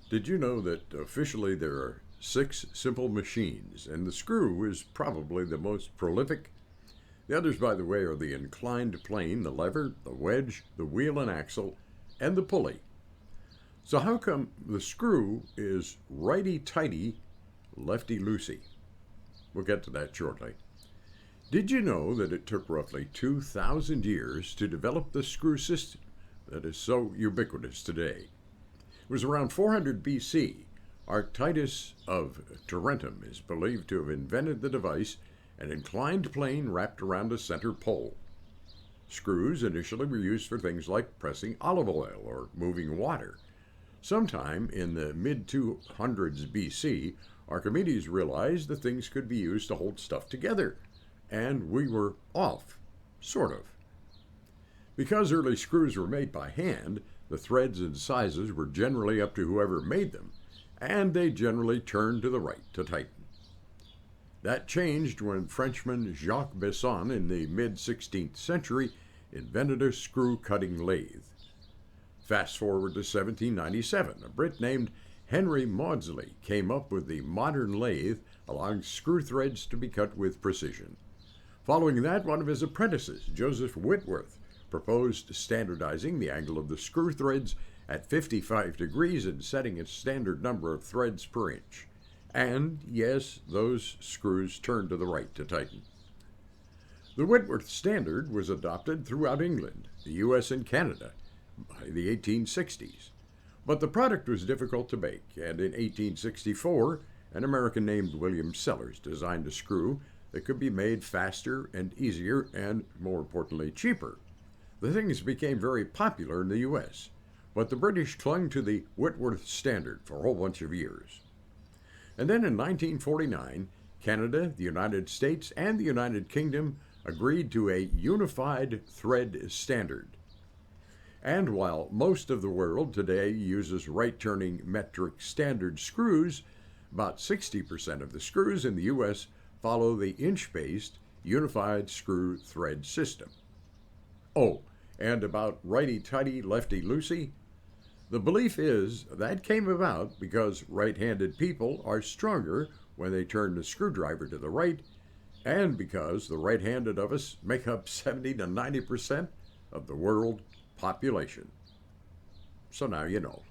Did you know that officially there are 6 simple machines, and the screw is probably the most prolific? The others, by the way, are the inclined plane, the lever, the wedge, the wheel and axle, and the pulley. So how come the screw is righty-tighty, lefty-loosey? We'll get to that shortly. Did you know that it took roughly 2,000 years to develop the screw system that is so ubiquitous today? It was around 400 BC. Arctitus of Tarentum is believed to have invented the device, an inclined plane wrapped around a center pole. Screws initially were used for things like pressing olive oil or moving water. Sometime in the mid-200s BC, Archimedes realized that things could be used to hold stuff together, and we were off, sort of. Because early screws were made by hand, the threads and sizes were generally up to whoever made them, and they generally turned to the right to tighten. That changed when Frenchman Jacques Besson in the mid-16th century invented a screw-cutting lathe. Fast forward to 1797, a Brit named Henry Maudsley came up with the modern lathe, allowing screw threads to be cut with precision. Following that, one of his apprentices, Joseph Whitworth, proposed standardizing the angle of the screw threads at 55 degrees and setting a standard number of threads per inch. And yes, those screws turned to the right to tighten. The Whitworth standard was adopted throughout England, the US, and Canada by the 1860s. But the product was difficult to make, and in 1864, an American named William Sellers designed a screw that could be made faster and easier and, more importantly, cheaper. The things became very popular in the U.S., but the British clung to the Whitworth standard for a whole bunch of years. And then in 1949, Canada, the United States, and the United Kingdom agreed to a unified thread standard. And while most of the world today uses right-turning metric standard screws, about 60% of the screws in the U.S. follow the inch-based unified screw thread system. Oh, and about righty-tighty, lefty-loosey? The belief is that came about because right-handed people are stronger when they turn the screwdriver to the right, and because the right-handed of us make up 70 to 90% of the world population. So now you know.